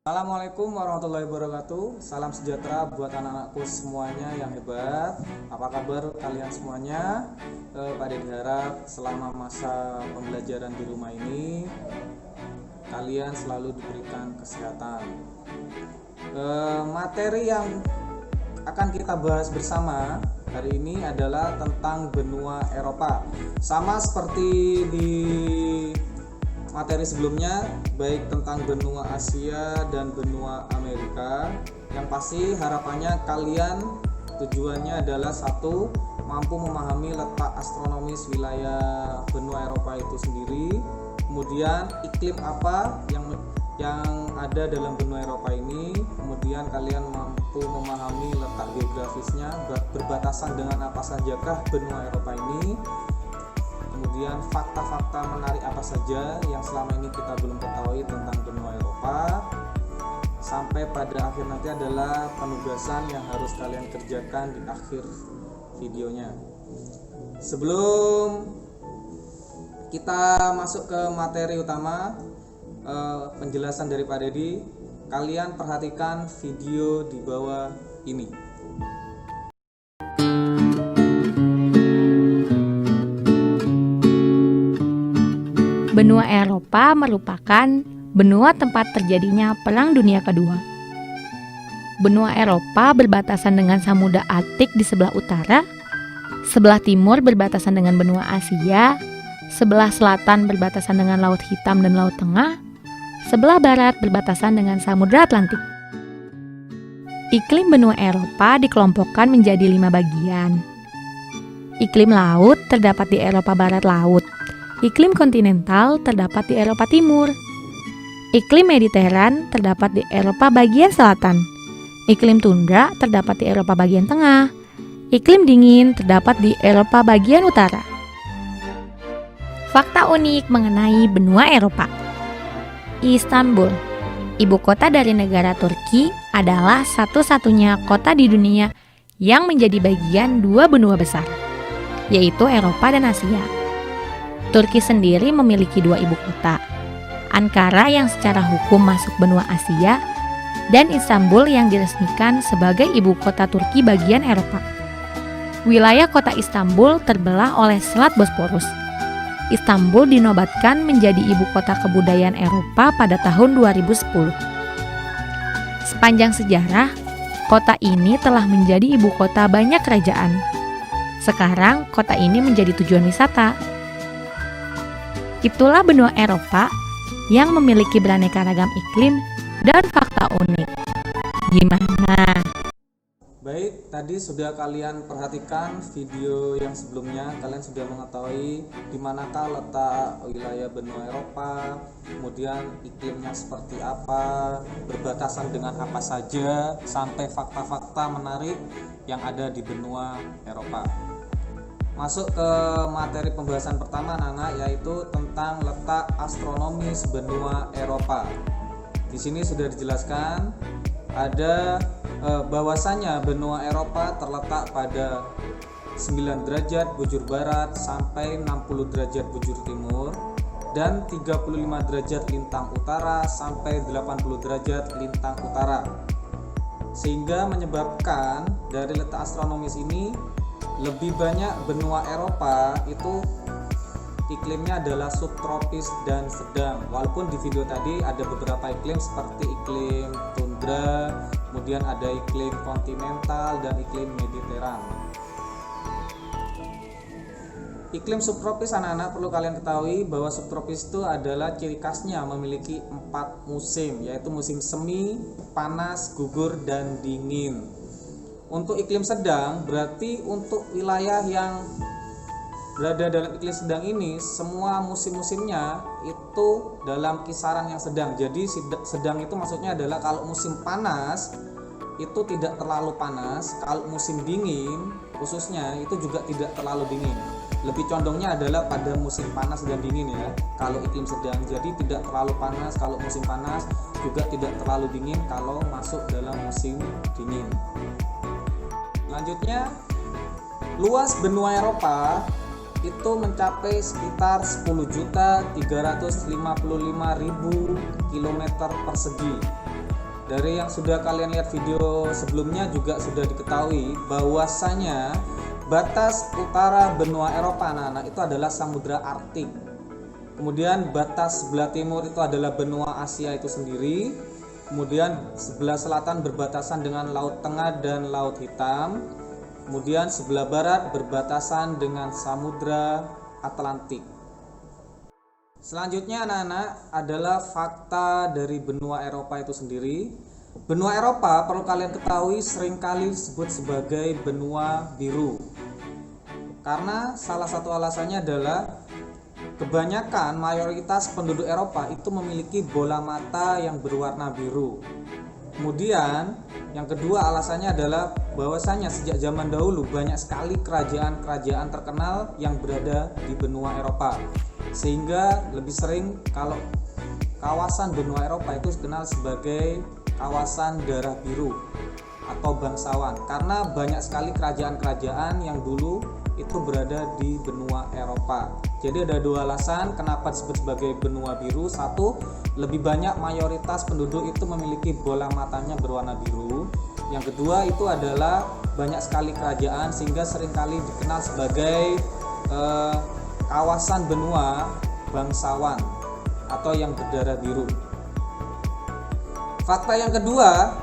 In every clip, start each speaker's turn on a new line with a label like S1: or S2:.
S1: Assalamualaikum warahmatullahi wabarakatuh. Salam sejahtera buat anak-anakku semuanya yang hebat. Apa kabar kalian semuanya? Pak Dede harap selama masa pembelajaran di rumah ini kalian selalu diberikan kesehatan. Materi yang akan kita bahas bersama hari ini adalah tentang benua Eropa. Sama seperti di materi sebelumnya, baik tentang benua Asia dan benua Amerika. Yang pasti harapannya kalian tujuannya adalah satu, mampu memahami letak astronomis wilayah benua Eropa itu sendiri. Kemudian iklim apa yang ada dalam benua Eropa ini. Kemudian kalian mampu memahami letak geografisnya, berbatasan dengan apa sajakah benua Eropa ini. Kemudian fakta-fakta menarik apa saja yang selama ini kita belum ketahui tentang benua Eropa. Sampai pada akhir nanti adalah penugasan yang harus kalian kerjakan di akhir videonya. Sebelum kita masuk ke materi utama, penjelasan dari Pak Dedi, kalian perhatikan video di bawah ini.
S2: Benua Eropa merupakan benua tempat terjadinya Perang Dunia Kedua. Benua Eropa berbatasan dengan Samudra Arktik di sebelah utara, sebelah timur berbatasan dengan benua Asia, sebelah selatan berbatasan dengan Laut Hitam dan Laut Tengah, sebelah barat berbatasan dengan Samudra Atlantik. Iklim benua Eropa dikelompokkan menjadi 5 bagian. Iklim laut terdapat di Eropa Barat Laut. Iklim kontinental terdapat di Eropa Timur. Iklim Mediteran terdapat di Eropa bagian selatan. Iklim tundra terdapat di Eropa bagian tengah. Iklim dingin terdapat di Eropa bagian utara. Fakta unik mengenai benua Eropa. Istanbul, ibu kota dari negara Turki, adalah satu-satunya kota di dunia yang menjadi bagian 2 benua besar, yaitu Eropa dan Asia. Turki sendiri memiliki 2 ibu kota, Ankara yang secara hukum masuk benua Asia, dan Istanbul yang diresmikan sebagai ibu kota Turki bagian Eropa. Wilayah kota Istanbul terbelah oleh Selat Bosporus. Istanbul dinobatkan menjadi ibu kota kebudayaan Eropa pada tahun 2010. Sepanjang sejarah, kota ini telah menjadi ibu kota banyak kerajaan. Sekarang, kota ini menjadi tujuan wisata. Itulah benua Eropa yang memiliki beraneka ragam iklim dan fakta unik. Gimana?
S1: Baik, tadi sudah kalian perhatikan video yang sebelumnya. Kalian sudah mengetahui di manakah letak wilayah benua Eropa, kemudian iklimnya seperti apa, berbatasan dengan apa saja, sampai fakta-fakta menarik yang ada di benua Eropa. Masuk ke materi pembahasan pertama anak-anak, yaitu tentang letak astronomis benua Eropa. Di sini sudah dijelaskan ada bahwasanya benua Eropa terletak pada 9 derajat bujur barat sampai 60 derajat bujur timur dan 35 derajat lintang utara sampai 80 derajat lintang utara. Sehingga menyebabkan dari letak astronomis ini lebih banyak benua Eropa itu iklimnya adalah subtropis dan sedang. Walaupun di video tadi ada beberapa iklim seperti iklim tundra, kemudian ada iklim kontinental dan iklim mediteran. Iklim subtropis anak-anak perlu kalian ketahui bahwa subtropis itu adalah ciri khasnya memiliki 4 musim, yaitu musim semi, panas, gugur, dan dingin. Untuk iklim sedang berarti untuk wilayah yang berada dalam iklim sedang ini semua musim-musimnya itu dalam kisaran yang sedang. Jadi sedang itu maksudnya adalah kalau musim panas itu tidak terlalu panas, kalau musim dingin khususnya itu juga tidak terlalu dingin. Lebih condongnya adalah pada musim panas dan dingin ya kalau iklim sedang. Jadi tidak terlalu panas kalau musim panas, juga tidak terlalu dingin kalau masuk dalam musim dingin. Selanjutnya, luas benua Eropa itu mencapai sekitar 10.355.000 km persegi. Dari yang sudah kalian lihat video sebelumnya juga sudah diketahui bahwasanya batas utara benua Eropa anak-anak itu adalah Samudra Arktik. Kemudian batas sebelah timur itu adalah benua Asia itu sendiri. Kemudian sebelah selatan berbatasan dengan Laut Tengah dan Laut Hitam. Kemudian sebelah barat berbatasan dengan Samudra Atlantik. Selanjutnya anak-anak adalah fakta dari benua Eropa itu sendiri. Benua Eropa perlu kalian ketahui seringkali disebut sebagai benua biru. Karena salah satu alasannya adalah kebanyakan mayoritas penduduk Eropa itu memiliki bola mata yang berwarna biru. Kemudian yang kedua alasannya adalah bahwasanya sejak zaman dahulu banyak sekali kerajaan-kerajaan terkenal yang berada di benua Eropa. Sehingga lebih sering kalau kawasan benua Eropa itu dikenal sebagai kawasan darah biru atau bangsawan, karena banyak sekali kerajaan-kerajaan yang dulu itu berada di benua Eropa. Jadi ada dua alasan kenapa disebut sebagai benua biru. Satu, lebih banyak mayoritas penduduk itu memiliki bola matanya berwarna biru. Yang kedua itu adalah banyak sekali kerajaan sehingga seringkali dikenal sebagai kawasan benua bangsawan atau yang berdarah biru. Fakta yang kedua,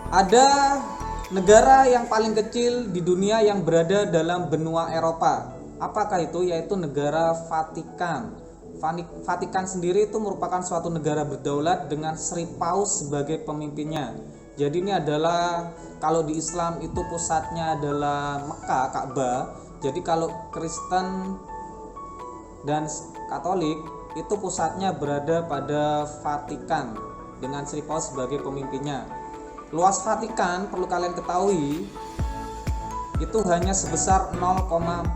S1: ada negara yang paling kecil di dunia yang berada dalam benua Eropa. Apakah itu? Yaitu negara Vatikan. Vatikan sendiri itu merupakan suatu negara berdaulat dengan Sri Paus sebagai pemimpinnya. Jadi ini adalah, kalau di Islam itu pusatnya adalah Mekah, Ka'bah. Jadi kalau Kristen dan Katolik itu pusatnya berada pada Vatikan dengan Sri Paus sebagai pemimpinnya. Luas Vatikan perlu kalian ketahui itu hanya sebesar 0,44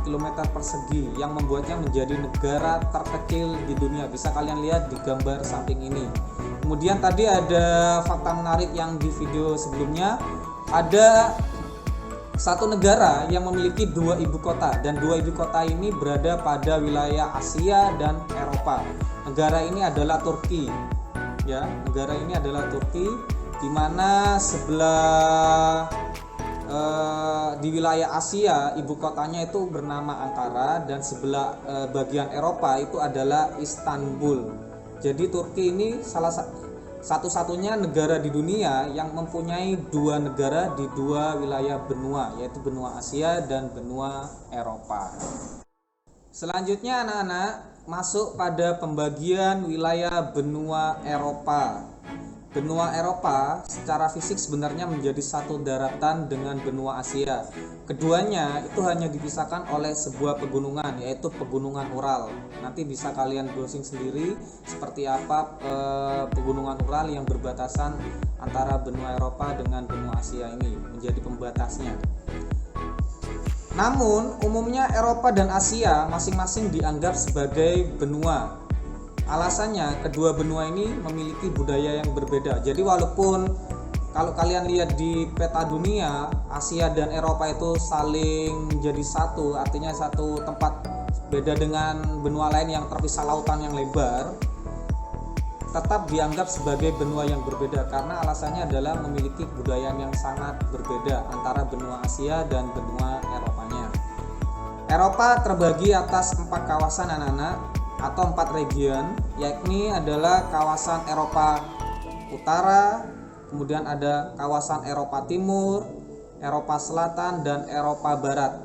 S1: km persegi yang membuatnya menjadi negara terkecil di dunia. Bisa kalian lihat di gambar samping ini. Kemudian tadi ada fakta menarik yang di video sebelumnya, ada satu negara yang memiliki dua ibu kota, dan dua ibu kota ini berada pada wilayah Asia dan Eropa. Negara ini adalah Turki. Ya, negara ini adalah Turki, di mana sebelah di wilayah Asia ibu kotanya itu bernama Ankara, dan sebelah bagian Eropa itu adalah Istanbul. Jadi Turki ini salah satu-satunya negara di dunia yang mempunyai dua negara di dua wilayah benua, yaitu benua Asia dan benua Eropa. Selanjutnya anak-anak masuk pada pembagian wilayah benua Eropa. Benua Eropa secara fisik sebenarnya menjadi satu daratan dengan benua Asia. Keduanya itu hanya dipisahkan oleh sebuah pegunungan, yaitu pegunungan Ural. Nanti bisa kalian browsing sendiri seperti apa pegunungan Ural yang berbatasan antara benua Eropa dengan benua Asia ini menjadi pembatasnya. Namun umumnya Eropa dan Asia masing-masing dianggap sebagai benua. Alasannya kedua benua ini memiliki budaya yang berbeda. Jadi walaupun kalau kalian lihat di peta dunia, Asia dan Eropa itu saling menjadi satu, artinya satu tempat, beda dengan benua lain yang terpisah lautan yang lebar, tetap dianggap sebagai benua yang berbeda karena alasannya adalah memiliki budaya yang sangat berbeda antara benua Asia dan benua Eropanya. Eropa terbagi atas 4 kawasan anak-anak atau 4 region, yakni adalah kawasan Eropa Utara, kemudian ada kawasan Eropa Timur, Eropa Selatan, dan Eropa Barat.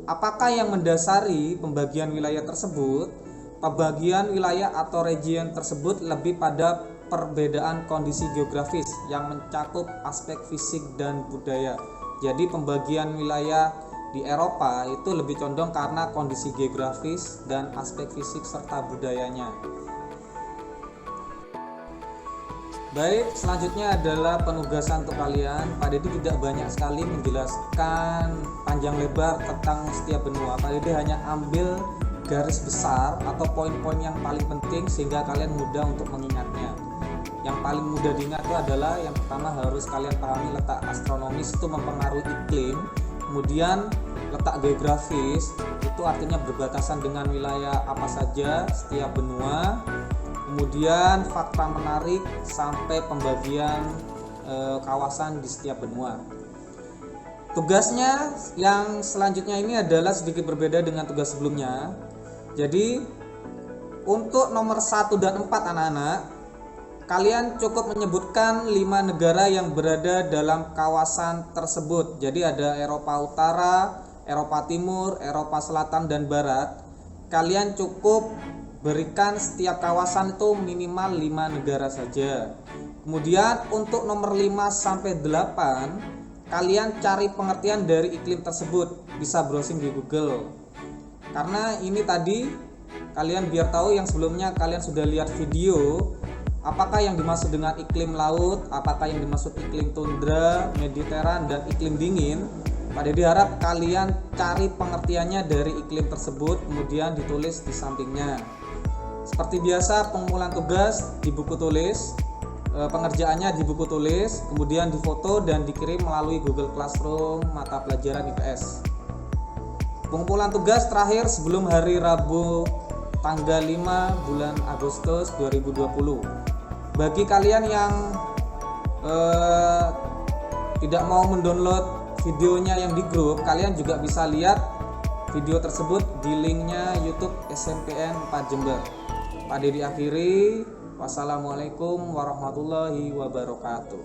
S1: Apakah yang mendasari pembagian wilayah tersebut? Pembagian wilayah atau region tersebut lebih pada perbedaan kondisi geografis yang mencakup aspek fisik dan budaya. Jadi pembagian wilayah di Eropa itu lebih condong karena kondisi geografis dan aspek fisik serta budayanya. Baik, selanjutnya adalah penugasan untuk kalian. Pak Dede tidak banyak sekali menjelaskan panjang lebar tentang setiap benua. Pak Dede hanya ambil garis besar atau poin-poin yang paling penting sehingga kalian mudah untuk mengingatnya. Yang paling mudah diingat itu adalah yang pertama harus kalian pahami letak astronomis itu mempengaruhi iklim. Kemudian letak geografis itu artinya berbatasan dengan wilayah apa saja setiap benua. kemudian fakta menarik sampai pembagian kawasan di setiap benua. Tugasnya yang selanjutnya ini adalah sedikit berbeda dengan tugas sebelumnya. Jadi untuk nomor 1 dan 4 anak-anak, kalian cukup menyebutkan 5 negara yang berada dalam kawasan tersebut. Jadi ada Eropa Utara, Eropa Timur, Eropa Selatan dan Barat. Kalian cukup berikan setiap kawasan itu minimal 5 negara saja. Kemudian untuk nomor 5 sampai 8, kalian cari pengertian dari iklim tersebut, bisa browsing di Google. Karena ini tadi kalian biar tahu yang sebelumnya kalian sudah lihat video, apakah yang dimaksud dengan iklim laut, apakah yang dimaksud iklim tundra, mediteran dan iklim dingin. Pada diharap kalian cari pengertiannya dari iklim tersebut, kemudian ditulis di sampingnya. Seperti biasa, pengumpulan tugas di buku tulis, pengerjaannya di buku tulis, kemudian difoto dan dikirim melalui Google Classroom mata pelajaran IPS. Pengumpulan tugas terakhir sebelum hari Rabu tanggal 5 bulan Agustus 2020. Bagi kalian yang tidak mau mendownload videonya yang di grup, kalian juga bisa lihat video tersebut di linknya YouTube SMPN 4 Jember. Pada diakhiri, wassalamualaikum warahmatullahi wabarakatuh.